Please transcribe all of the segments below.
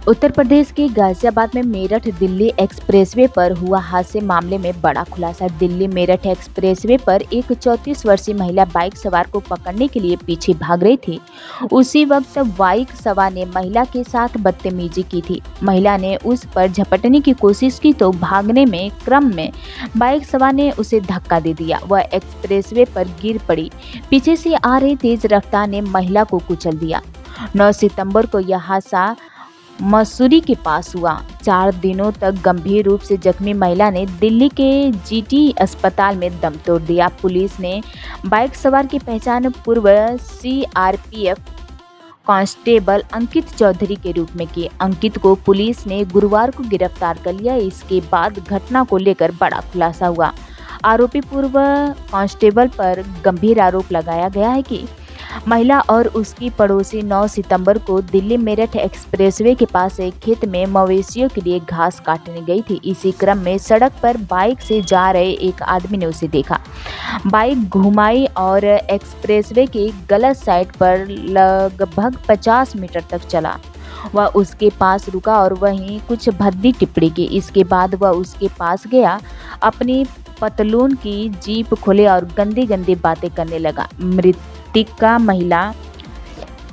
उत्तर प्रदेश के गाजियाबाद में मेरठ दिल्ली एक्सप्रेसवे पर हुआ हादसे मामले में बड़ा खुलासा। दिल्ली मेरठ एक्सप्रेसवे पर एक 34 वर्षीय महिला बाइक सवार को पकड़ने के लिए पीछे भाग रही थी। उसी वक्त बाइक सवार ने महिला के साथ बदतमीजी की थी। महिला ने उस पर झपटने की कोशिश की तो भागने में क्रम में बाइक सवार ने उसे धक्का दे दिया। वह एक्सप्रेसवे पर गिर पड़ी। पीछे से आ रही तेज रफ्तार ने महिला को कुचल दिया। 9 सितंबर को यह हादसा मसूरी के पास हुआ। 4 दिनों तक गंभीर रूप से जख्मी महिला ने दिल्ली के जीटी अस्पताल में दम तोड़ दिया। पुलिस ने बाइक सवार की पहचान पूर्व सीआरपीएफ कांस्टेबल अंकित चौधरी के रूप में की। अंकित को पुलिस ने गुरुवार को गिरफ्तार कर लिया। इसके बाद घटना को लेकर बड़ा खुलासा हुआ। आरोपी पूर्व कांस्टेबल पर गंभीर आरोप लगाया गया है कि महिला और उसकी पड़ोसी 9 सितंबर को दिल्ली मेरठ एक्सप्रेसवे के पास एक खेत में मवेशियों के लिए घास काटने गई थी। इसी क्रम में सड़क पर बाइक से जा रहे एक आदमी ने उसे देखा। बाइक घुमाई और एक्सप्रेसवे की गलत साइड पर लगभग 50 मीटर तक चला। वह उसके पास रुका और वहीं कुछ भद्दी टिप्पणी की। इसके बाद वह उसके पास गया, अपनी पतलून की जीप खोले और गंदी गंदी बातें करने लगा। मृतका महिला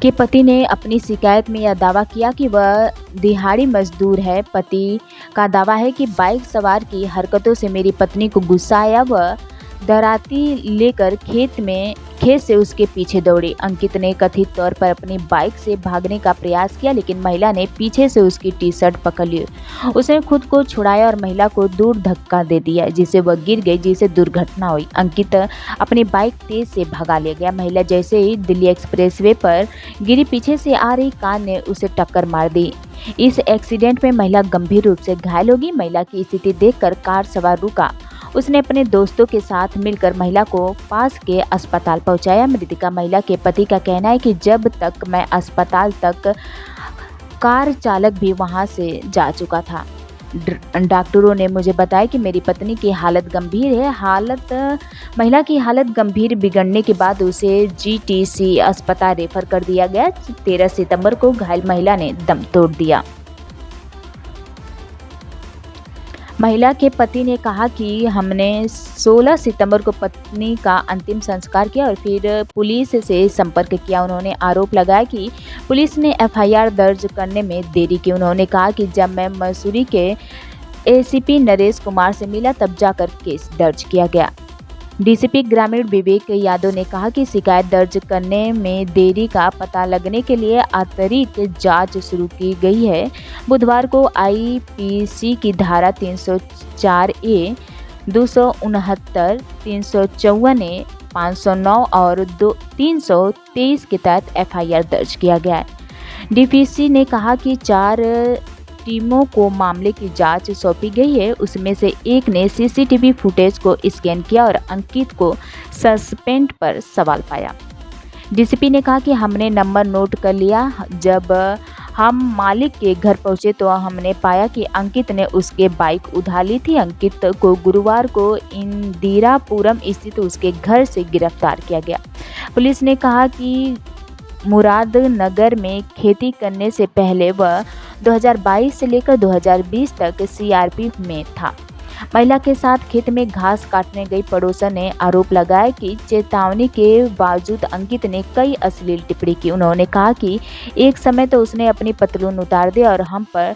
के पति ने अपनी शिकायत में यह दावा किया कि वह दिहाड़ी मजदूर है। पति का दावा है कि बाइक सवार की हरकतों से मेरी पत्नी को गुस्सा आया। वह दराती लेकर खेत से उसके पीछे दौड़ी। अंकित ने कथित तौर पर अपनी बाइक से भागने का प्रयास किया, लेकिन महिला ने पीछे से उसकी टी-शर्ट पकड़ ली। उसने खुद को छुड़ाया और महिला को दूर धक्का दे दिया, जिससे वह गिर गई, जिससे दुर्घटना हुई। अंकित अपनी बाइक तेज से भगा ले गया। महिला जैसे ही दिल्ली एक्सप्रेसवे पर गिरी, पीछे से आ रही कार ने उसे टक्कर मार दी। इस एक्सीडेंट में महिला गंभीर रूप से घायल हो गई। महिला की स्थिति देखकर कार सवार रुका। उसने अपने दोस्तों के साथ मिलकर महिला को पास के अस्पताल पहुंचाया। मृतका महिला के पति का कहना है कि जब तक मैं अस्पताल तक कार चालक भी वहां से जा चुका था। डॉक्टरों ने मुझे बताया कि मेरी पत्नी की हालत गंभीर है। महिला की हालत गंभीर बिगड़ने के बाद उसे जीटीसी अस्पताल रेफर कर दिया गया। 13 सितंबर को घायल महिला ने दम तोड़ दिया। महिला के पति ने कहा कि हमने 16 सितंबर को पत्नी का अंतिम संस्कार किया और फिर पुलिस से संपर्क किया। उन्होंने आरोप लगाया कि पुलिस ने एफआईआर दर्ज करने में देरी की। उन्होंने कहा कि जब मैं मसूरी के एसीपी नरेश कुमार से मिला तब जाकर केस दर्ज किया गया। डीसीपी ग्रामीण विवेक यादव ने कहा कि शिकायत दर्ज करने में देरी का पता लगने के लिए अतिरिक्त जांच शुरू की गई है। बुधवार को आईपीसी की धारा 304A, 269, 354A, 509 और 323 के तहत एफआईआर दर्ज किया गया है। डीपीसी ने कहा कि 4 टीमों को मामले की जांच सौंपी गई है। उसमें से एक ने सीसीटीवी फुटेज को स्कैन किया और अंकित को सस्पेंड पर सवाल पाया। डीसीपी ने कहा कि हमने नंबर नोट कर लिया। जब हम मालिक के घर पहुंचे तो हमने पाया कि अंकित ने उसके बाइक उठा ली थी। अंकित को गुरुवार को इंदिरापुरम स्थित उसके घर से गिरफ्तार किया गया। पुलिस ने कहा कि मुरादनगर में खेती करने से पहले वह 2022 से लेकर 2020 तक सीआरपीएफ में था। महिला के साथ खेत में घास काटने गई पड़ोसन ने आरोप लगाया कि चेतावनी के बावजूद अंकित ने कई अश्लील टिप्पणी की। उन्होंने कहा कि एक समय तो उसने अपनी पतलून उतार दी और हम पर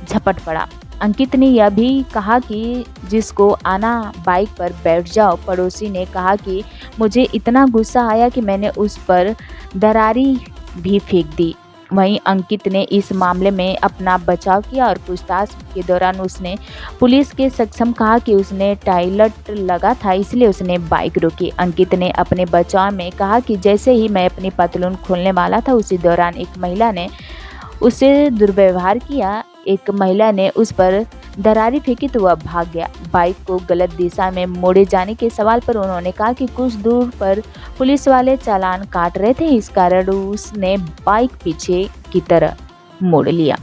झपट पड़ा। अंकित ने यह भी कहा कि जिसको आना बाइक पर बैठ जाओ। पड़ोसी ने कहा कि मुझे इतना गुस्सा आया कि मैंने उस पर दरारी भी फेंक दी। वहीं अंकित ने इस मामले में अपना बचाव किया और पूछताछ के दौरान उसने पुलिस के सक्षम कहा कि उसने टॉयलेट लगा था, इसलिए उसने बाइक रोकी। अंकित ने अपने बचाव में कहा कि जैसे ही मैं अपनी पतलून खोलने वाला था, उसी दौरान एक महिला ने उससे दुर्व्यवहार किया। एक महिला ने उस पर दरारी फेंकी तो वह भाग गया। बाइक को गलत दिशा में मोड़े जाने के सवाल पर उन्होंने कहा कि कुछ दूर पर पुलिस वाले चालान काट रहे थे, इस कारण उसने बाइक पीछे की तरह मोड़ लिया।